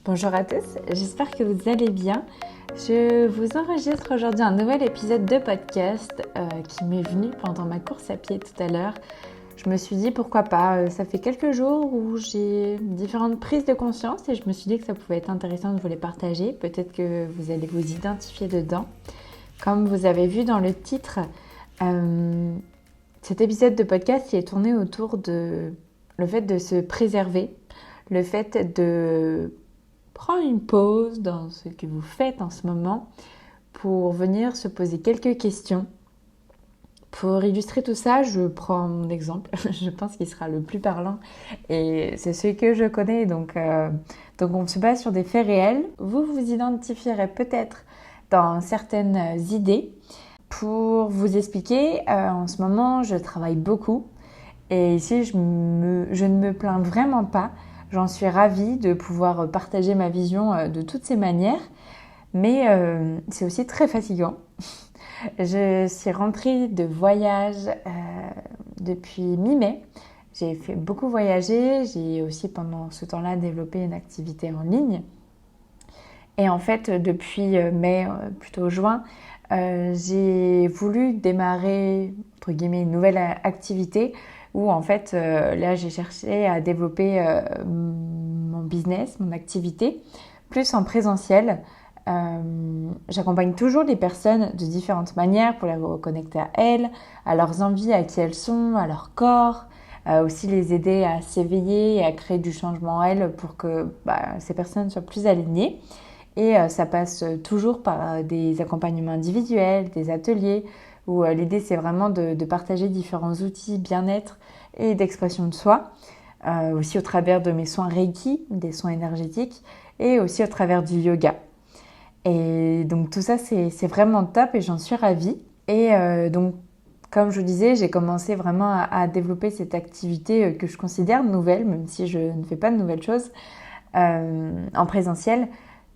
Bonjour à tous, j'espère que vous allez bien. Je vous enregistre aujourd'hui un nouvel épisode de podcast qui m'est venu pendant ma course à pied tout à l'heure. Je me suis dit pourquoi pas, ça fait quelques jours où j'ai différentes prises de conscience et je me suis dit que ça pouvait être intéressant de vous les partager. Peut-être que vous allez vous identifier dedans. Comme vous avez vu dans le titre, cet épisode de podcast est tourné autour de le fait de se préserver, le fait de prendre une pause dans ce que vous faites en ce moment pour venir se poser quelques questions. Pour illustrer tout ça, je prends mon exemple, je pense qu'il sera le plus parlant et c'est celui que je connais, donc on se base sur des faits réels. Vous vous identifierez peut-être dans certaines idées. Pour vous expliquer, en ce moment je travaille beaucoup et ici je ne me plains vraiment pas. J'en suis ravie de pouvoir partager ma vision de toutes ces manières, mais c'est aussi très fatigant. Je suis rentrée de voyage depuis mi-mai. J'ai fait beaucoup voyager. J'ai aussi pendant ce temps-là développé une activité en ligne. Et en fait, depuis mai, plutôt juin, j'ai voulu démarrer, entre guillemets, une nouvelle activité où en fait, là, j'ai cherché à développer mon business, mon activité, plus en présentiel. J'accompagne toujours les personnes de différentes manières pour les reconnecter à elles, à leurs envies, à qui elles sont, à leur corps, aussi les aider à s'éveiller et à créer du changement en elles pour que ces personnes soient plus alignées. Et ça passe toujours par des accompagnements individuels, des ateliers, où l'idée c'est vraiment de partager différents outils bien-être et d'expression de soi, aussi au travers de mes soins Reiki, des soins énergétiques, et aussi au travers du yoga. Et donc tout ça c'est vraiment top et j'en suis ravie. Et donc comme je vous disais, j'ai commencé vraiment à développer cette activité que je considère nouvelle, même si je ne fais pas de nouvelles choses, en présentiel.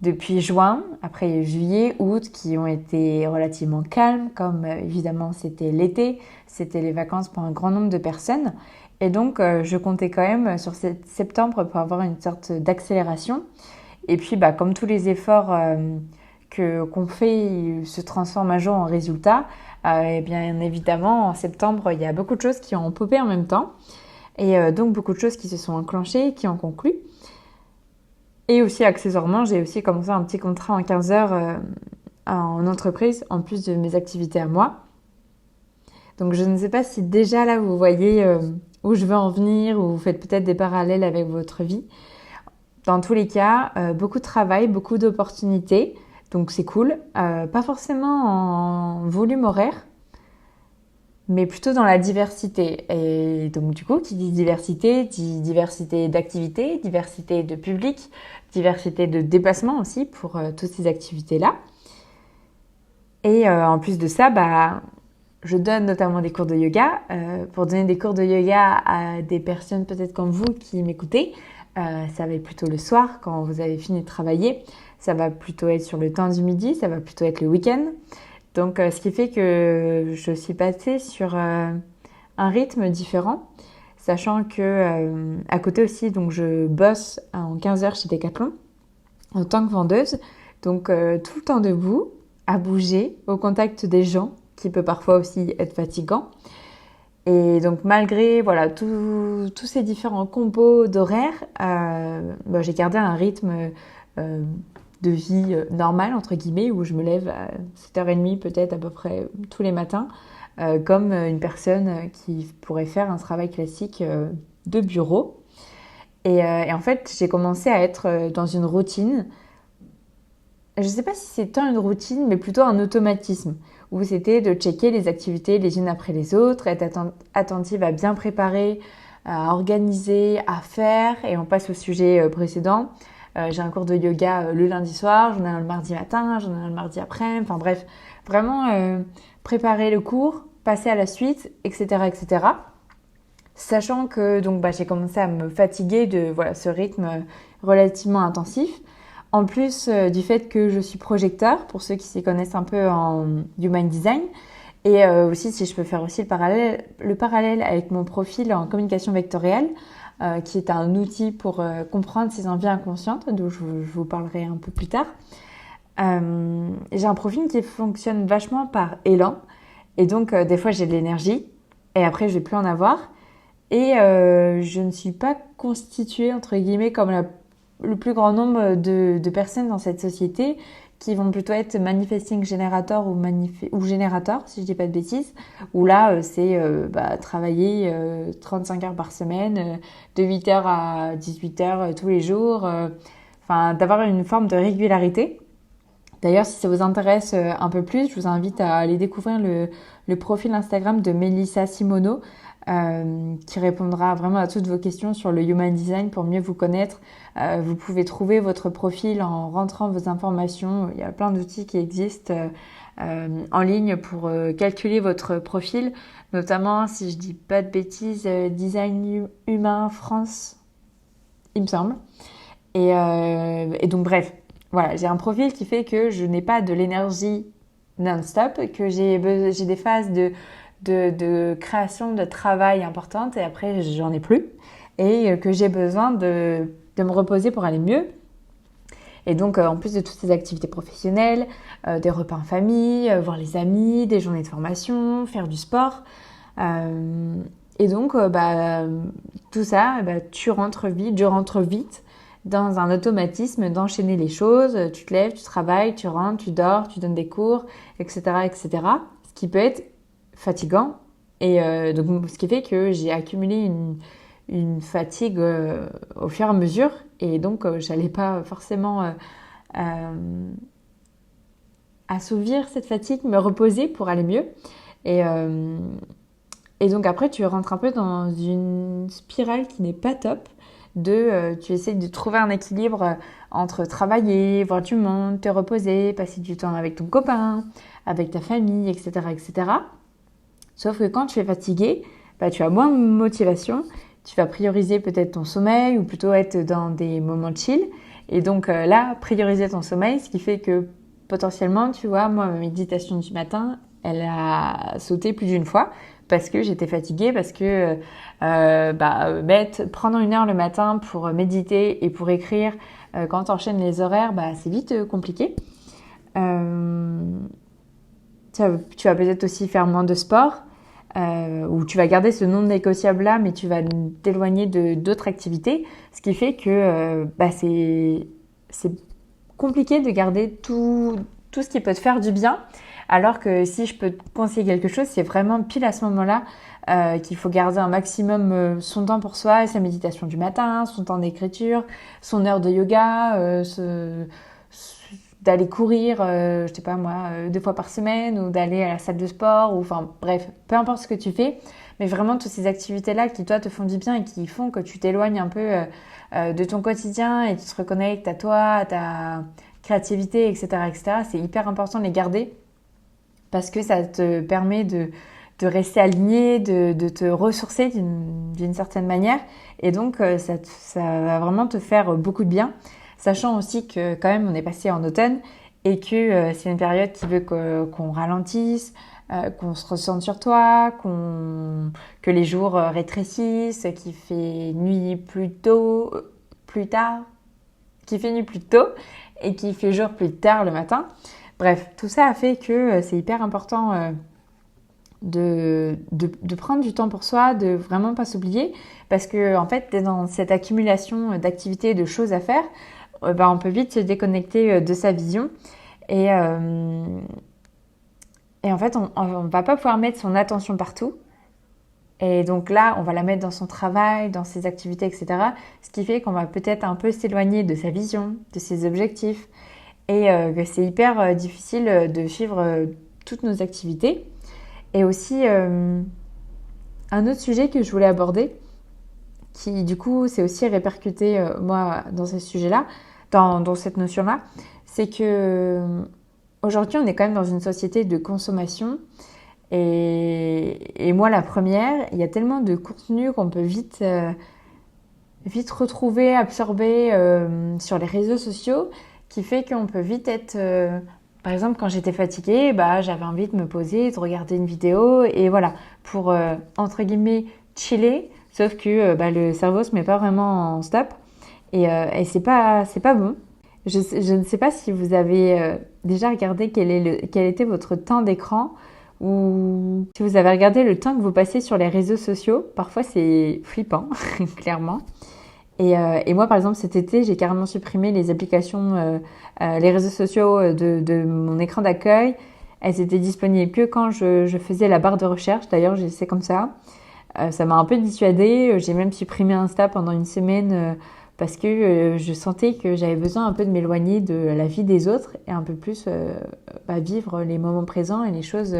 Depuis juin, après juillet, août, qui ont été relativement calmes, comme évidemment c'était l'été, c'était les vacances pour un grand nombre de personnes. Et donc je comptais quand même sur septembre pour avoir une sorte d'accélération. Et puis comme tous les efforts qu'on fait se transforment un jour en résultat, et bien évidemment en septembre il y a beaucoup de choses qui ont popé en même temps. Et donc beaucoup de choses qui se sont enclenchées, qui ont conclu. Et aussi, accessoirement, j'ai aussi commencé un petit contrat en 15 heures en entreprise, en plus de mes activités à moi. Donc, je ne sais pas si déjà là, vous voyez où je veux en venir, ou vous faites peut-être des parallèles avec votre vie. Dans tous les cas, beaucoup de travail, beaucoup d'opportunités. Donc, c'est cool. Pas forcément en volume horaire, mais plutôt dans la diversité. Et donc du coup, qui dit diversité d'activités, diversité de public, diversité de déplacements aussi pour toutes ces activités-là. Et en plus de ça, je donne notamment des cours de yoga. Pour donner des cours de yoga à des personnes peut-être comme vous qui m'écoutez, ça va être plutôt le soir quand vous avez fini de travailler. Ça va plutôt être sur le temps du midi, ça va plutôt être le week-end. Donc, ce qui fait que je suis passée sur un rythme différent, sachant que à côté aussi, donc je bosse en 15 heures chez Decathlon en tant que vendeuse. Donc, tout le temps debout, à bouger, au contact des gens, qui peut parfois aussi être fatigant. Et donc, malgré tous ces différents combos d'horaires, j'ai gardé un rythme de vie normale, entre guillemets, où je me lève à 7h30 peut-être à peu près tous les matins, comme une personne qui pourrait faire un travail classique de bureau. Et en fait, j'ai commencé à être dans une routine. Je ne sais pas si c'est tant une routine, mais plutôt un automatisme, où c'était de checker les activités les unes après les autres, être attentive à bien préparer, à organiser, à faire, et on passe au sujet précédent. J'ai un cours de yoga le lundi soir, j'en ai un le mardi matin, j'en ai un le mardi après. Enfin bref, vraiment préparer le cours, passer à la suite, etc., etc. Sachant que j'ai commencé à me fatiguer de ce rythme relativement intensif. En plus du fait que je suis projecteur, pour ceux qui s'y connaissent un peu en human design. Et aussi, si je peux faire aussi le parallèle avec mon profil en communication vectorielle, qui est un outil pour comprendre ses envies inconscientes, dont je vous parlerai un peu plus tard. J'ai un profil qui fonctionne vachement par élan. Et donc, des fois, j'ai de l'énergie. Et après, je vais plus en avoir. Et je ne suis pas constituée, entre guillemets, comme le plus grand nombre de personnes dans cette société qui vont plutôt être manifesting generator ou générateur, si je dis pas de bêtises, où là, c'est travailler 35 heures par semaine, de 8 heures à 18 heures tous les jours, d'avoir une forme de régularité. D'ailleurs, si ça vous intéresse un peu plus, je vous invite à aller découvrir le profil Instagram de Mélissa Simoneau, qui répondra vraiment à toutes vos questions sur le Human Design pour mieux vous connaître. Vous pouvez trouver votre profil en rentrant vos informations. Il y a plein d'outils qui existent en ligne pour calculer votre profil, notamment, si je dis pas de bêtises, Design Humain France, il me semble. Et donc bref, voilà, j'ai un profil qui fait que je n'ai pas de l'énergie non-stop, que j'ai des phases de création de travail importantes et après j'en ai plus, et que j'ai besoin de me reposer pour aller mieux. Et donc en plus de toutes ces activités professionnelles, des repas en famille, voir les amis, des journées de formation, faire du sport, et donc tout ça, je rentre vite dans un automatisme d'enchaîner les choses. Tu te lèves, tu travailles, tu rentres, tu dors, tu donnes des cours, etc., etc. Ce qui peut être fatigant. Et donc, ce qui fait que j'ai accumulé une fatigue au fur et à mesure. Et donc, j'allais pas forcément assouvir cette fatigue, me reposer pour aller mieux. Et donc, après, tu rentres un peu dans une spirale qui n'est pas top. Tu essaies de trouver un équilibre entre travailler, voir du monde, te reposer, passer du temps avec ton copain, avec ta famille, etc., etc. Sauf que quand tu es fatigué, tu as moins de motivation, tu vas prioriser peut-être ton sommeil ou plutôt être dans des moments chill. Et donc là, prioriser ton sommeil, ce qui fait que potentiellement, tu vois, moi, ma méditation du matin, elle a sauté plus d'une fois parce que j'étais fatiguée, parce que prendre 1 heure le matin pour méditer et pour écrire, quand tu enchaînes les horaires, c'est vite compliqué. Tu vas peut-être aussi faire moins de sport, ou tu vas garder ce non négociable là, mais tu vas t'éloigner d'autres activités, ce qui fait que c'est compliqué de garder tout ce qui peut te faire du bien. Alors que si je peux te conseiller quelque chose, c'est vraiment pile à ce moment-là qu'il faut garder un maximum son temps pour soi, et sa méditation du matin, son temps d'écriture, son heure de yoga, d'aller courir, 2 fois par semaine, ou d'aller à la salle de sport, ou enfin bref, peu importe ce que tu fais, mais vraiment toutes ces activités-là qui toi te font du bien et qui font que tu t'éloignes un peu de ton quotidien et tu te reconnectes à toi, à ta créativité, etc., etc. C'est hyper important de les garder parce que ça te permet de rester aligné, de te ressourcer d'une certaine manière, et donc ça va vraiment te faire beaucoup de bien. Sachant aussi que quand même on est passé en automne et que c'est une période qui veut qu'on ralentisse, qu'on se ressente sur toi, que les jours rétrécissent, qu'il fait nuit plus tard, qu'il fait nuit plus tôt et qu'il fait jour plus tard le matin. Bref, tout ça a fait que c'est hyper important de prendre du temps pour soi, de vraiment pas s'oublier, parce que en fait, t'es dans cette accumulation d'activités, de choses à faire. On peut vite se déconnecter de sa vision et en fait on va pas pouvoir mettre son attention partout, et donc là on va la mettre dans son travail, dans ses activités, etc., ce qui fait qu'on va peut-être un peu s'éloigner de sa vision, de ses objectifs, et que c'est hyper difficile de suivre toutes nos activités. Et aussi un autre sujet que je voulais aborder, qui du coup c'est aussi répercuté moi dans ce sujet-là, dans cette notion-là, c'est que aujourd'hui on est quand même dans une société de consommation, et moi la première, il y a tellement de contenu qu'on peut vite retrouver, absorber sur les réseaux sociaux, qui fait qu'on peut vite être... par exemple, quand j'étais fatiguée, j'avais envie de me poser, de regarder une vidéo, et voilà, pour entre guillemets chiller sauf que le cerveau se met pas vraiment en stop et c'est pas bon. Je ne sais pas si vous avez déjà regardé quel était votre temps d'écran ou si vous avez regardé le temps que vous passez sur les réseaux sociaux. Parfois, c'est flippant, clairement. Et moi, par exemple, cet été, j'ai carrément supprimé les applications, les réseaux sociaux de mon écran d'accueil. Elles étaient disponibles que quand je faisais la barre de recherche. D'ailleurs, j'ai laissé comme ça. Ça m'a un peu dissuadée. J'ai même supprimé Insta pendant une semaine parce que je sentais que j'avais besoin un peu de m'éloigner de la vie des autres et un peu plus vivre les moments présents et les choses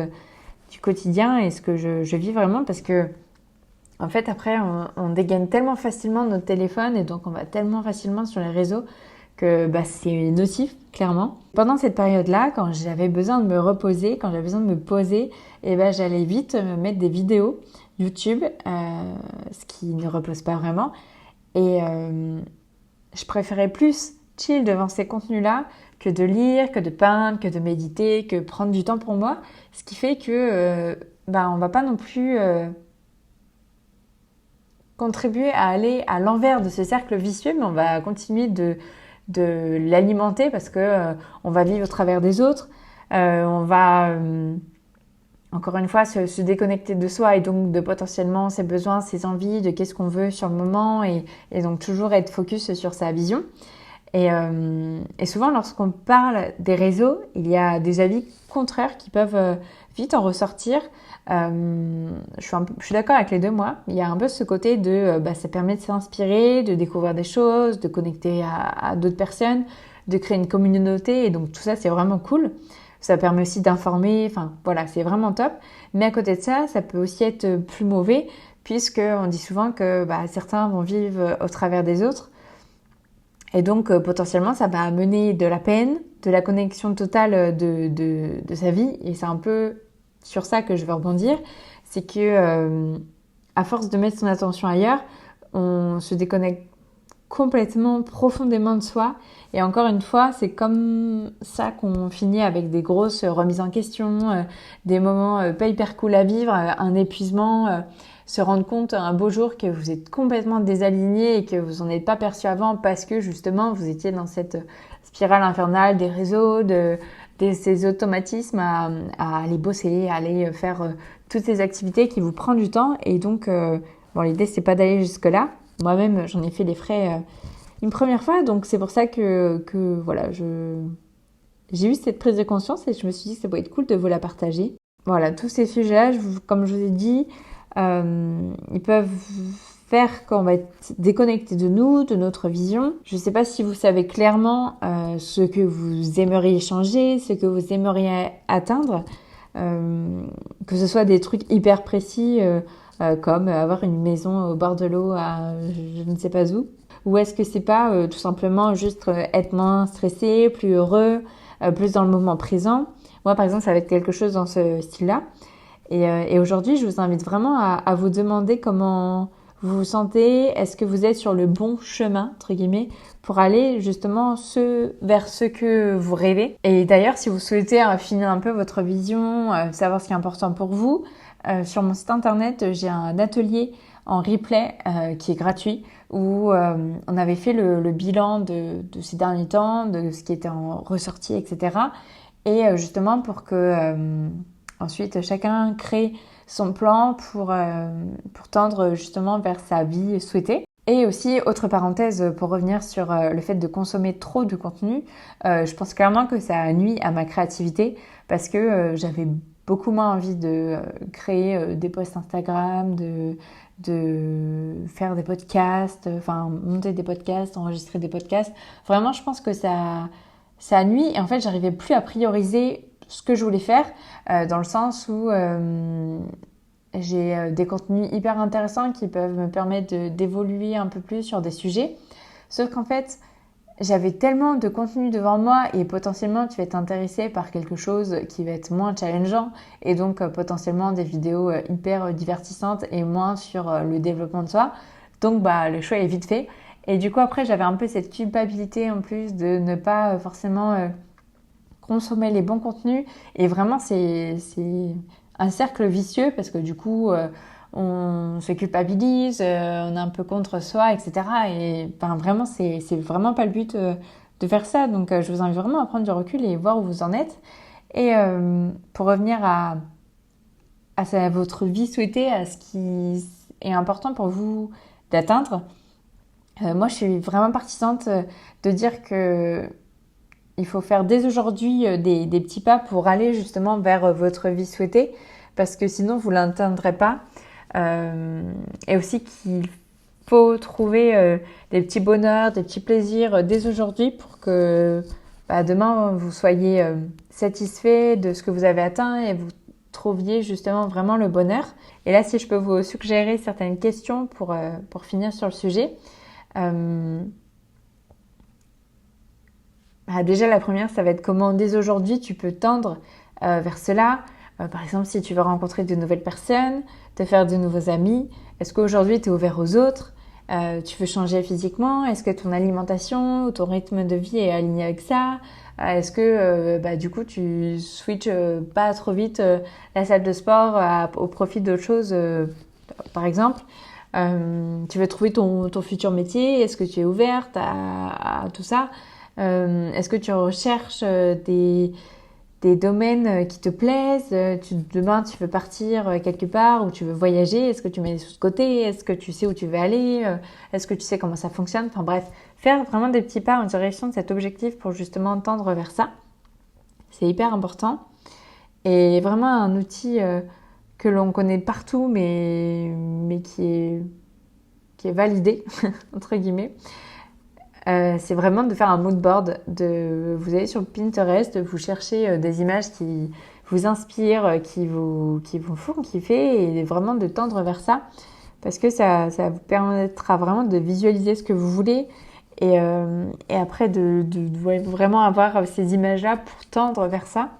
du quotidien et ce que je vis vraiment parce que en fait après on dégaine tellement facilement notre téléphone et donc on va tellement facilement sur les réseaux que c'est nocif clairement. Pendant cette période-là, quand j'avais besoin de me reposer, quand j'avais besoin de me poser, j'allais vite me mettre des vidéos YouTube, ce qui ne repose pas vraiment. Et je préférais plus chill devant ces contenus-là que de lire, que de peindre, que de méditer, que prendre du temps pour moi. Ce qui fait que on va pas non plus contribuer à aller à l'envers de ce cercle vicieux, mais on va continuer de l'alimenter parce que on va vivre au travers des autres. On va encore une fois se déconnecter de soi et donc de potentiellement ses besoins, ses envies, de qu'est-ce qu'on veut sur le moment et donc toujours être focus sur sa vision. Et souvent lorsqu'on parle des réseaux, il y a des avis contraires qui peuvent vite en ressortir. Je suis d'accord avec les deux, moi. Il y a un peu ce côté de ça permet de s'inspirer, de découvrir des choses, de connecter à d'autres personnes, de créer une communauté et donc tout ça c'est vraiment cool. Ça permet aussi d'informer, enfin voilà, c'est vraiment top. Mais à côté de ça, ça peut aussi être plus mauvais puisque on dit souvent que certains vont vivre au travers des autres. Et donc potentiellement, ça va amener de la peine, de la connexion totale de sa vie. Et c'est un peu sur ça que je veux rebondir. C'est que à force de mettre son attention ailleurs, on se déconnecte complètement, profondément de soi. Et encore une fois, c'est comme ça qu'on finit avec des grosses remises en question, des moments pas hyper cool à vivre, un épuisement, se rendre compte un beau jour que vous êtes complètement désaligné et que vous en êtes pas perçu avant parce que justement vous étiez dans cette spirale infernale des réseaux, ces automatismes à aller bosser, à aller faire toutes ces activités qui vous prennent du temps. Et donc, l'idée c'est pas d'aller jusque là. Moi-même, j'en ai fait les frais une première fois, donc c'est pour ça que voilà, j'ai eu cette prise de conscience et je me suis dit que ça pourrait être cool de vous la partager. Voilà, tous ces sujets-là, comme je vous ai dit, ils peuvent faire qu'on va être déconnecté de nous, de notre vision. Je ne sais pas si vous savez clairement ce que vous aimeriez changer, ce que vous aimeriez atteindre, que ce soit des trucs hyper précis comme avoir une maison au bord de l'eau à je ne sais pas où. Ou est-ce que c'est pas tout simplement juste être moins stressé, plus heureux, plus dans le moment présent. Moi, par exemple, ça va être quelque chose dans ce style-là. Et aujourd'hui, je vous invite vraiment à vous demander comment vous vous sentez. Est-ce que vous êtes sur le bon chemin, entre guillemets, pour aller justement vers ce que vous rêvez. Et d'ailleurs, si vous souhaitez affiner un peu votre vision, savoir ce qui est important pour vous, sur mon site internet, j'ai un atelier en replay qui est gratuit où on avait fait le bilan de ces derniers temps, de ce qui était en ressorti, etc. Et justement pour que ensuite chacun crée son plan pour tendre justement vers sa vie souhaitée. Et aussi, autre parenthèse, pour revenir sur le fait de consommer trop de contenu, je pense clairement que ça nuit à ma créativité parce que j'avais beaucoup moins envie de créer des posts Instagram, de faire des podcasts, enfin monter des podcasts, enregistrer des podcasts. Vraiment, je pense que ça nuit et en fait, j'arrivais plus à prioriser ce que je voulais faire dans le sens où j'ai des contenus hyper intéressants qui peuvent me permettre d'évoluer un peu plus sur des sujets. Sauf qu'en fait, j'avais tellement de contenu devant moi et potentiellement tu vas être intéressé par quelque chose qui va être moins challengeant et donc potentiellement des vidéos hyper divertissantes et moins sur le développement de soi. Donc le choix est vite fait. Et du coup après j'avais un peu cette culpabilité en plus de ne pas forcément consommer les bons contenus. Et vraiment c'est un cercle vicieux parce que du coup on se culpabilise, on est un peu contre soi, etc. Et vraiment, c'est vraiment pas le but de faire ça. Donc, je vous invite vraiment à prendre du recul et voir où vous en êtes. Et pour revenir à votre vie souhaitée, à ce qui est important pour vous d'atteindre, moi, je suis vraiment partisante de dire que il faut faire dès aujourd'hui des petits pas pour aller justement vers votre vie souhaitée, parce que sinon, vous ne l'atteindrez pas. Et aussi qu'il faut trouver des petits bonheurs, des petits plaisirs dès aujourd'hui pour que demain, vous soyez satisfait de ce que vous avez atteint et vous trouviez justement vraiment le bonheur. Et là, si je peux vous suggérer certaines questions pour finir sur le sujet. Déjà, la première, ça va être comment dès aujourd'hui tu peux tendre vers cela. Par exemple, si tu veux rencontrer de nouvelles personnes, te faire de nouveaux amis, est-ce qu'aujourd'hui tu es ouvert aux autres? Tu veux changer physiquement? Est-ce que ton alimentation ou ton rythme de vie est aligné avec ça? Est-ce que du coup tu switches pas trop vite la salle de sport au profit d'autres choses, par exemple? Tu veux trouver ton futur métier? Est-ce que tu es ouverte à tout ça? Est-ce que tu recherches des domaines qui te plaisent? Demain, tu veux partir quelque part ou tu veux voyager. Est-ce que tu mets des choses de côté? Est-ce que tu sais où tu veux aller? Est-ce que tu sais comment ça fonctionne? Enfin bref, faire vraiment des petits pas en direction de cet objectif pour justement tendre vers ça. C'est hyper important. Et vraiment un outil que l'on connaît partout, mais qui est validé, entre guillemets. C'est vraiment de faire un mood board. Vous allez sur Pinterest, vous cherchez des images qui vous inspirent, qui vous font kiffer et vraiment de tendre vers ça parce que ça vous permettra vraiment de visualiser ce que vous voulez et après de vraiment avoir ces images-là pour tendre vers ça.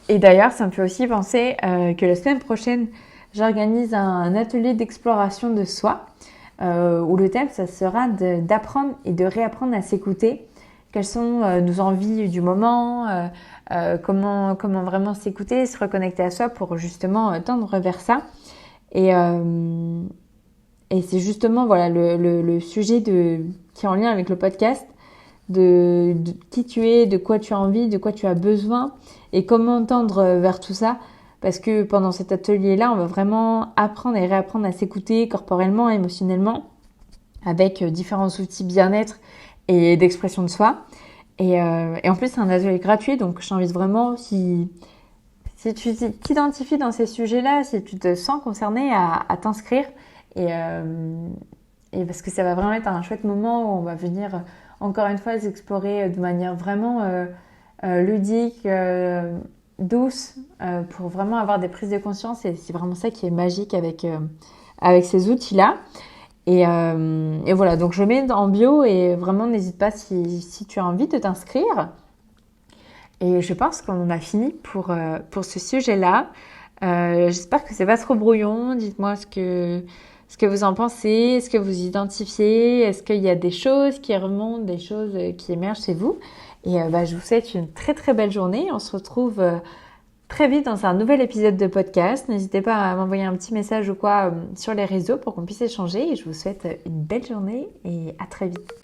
Et d'ailleurs, ça me fait aussi penser que la semaine prochaine, j'organise un atelier d'exploration de soi. Où le thème, ça sera d'apprendre et de réapprendre à s'écouter. Quelles sont nos envies du moment, comment vraiment s'écouter, se reconnecter à soi pour justement tendre vers ça. Et c'est justement voilà le sujet qui est en lien avec le podcast, de qui tu es, de quoi tu as envie, de quoi tu as besoin et comment tendre vers tout ça. Parce que pendant cet atelier-là, on va vraiment apprendre et réapprendre à s'écouter corporellement, émotionnellement, avec différents outils bien-être et d'expression de soi. Et en plus, c'est un atelier gratuit, donc je t'invite vraiment, si tu t'identifies dans ces sujets-là, si tu te sens concerné, à t'inscrire. Et parce que ça va vraiment être un chouette moment où on va venir, encore une fois, explorer de manière vraiment ludique, douce, pour vraiment avoir des prises de conscience, et c'est vraiment ça qui est magique avec ces outils-là. Et voilà, donc je mets en bio et vraiment n'hésite pas si tu as envie de t'inscrire. Et je pense qu'on a fini pour ce sujet-là. J'espère que c'est pas trop brouillon. Dites-moi ce que vous en pensez, est-ce que vous identifiez, est-ce qu'il y a des choses qui remontent, des choses qui émergent chez vous. Et je vous souhaite une très très belle journée. On se retrouve très vite dans un nouvel épisode de podcast. N'hésitez pas à m'envoyer un petit message ou quoi sur les réseaux pour qu'on puisse échanger. Et je vous souhaite une belle journée et à très vite.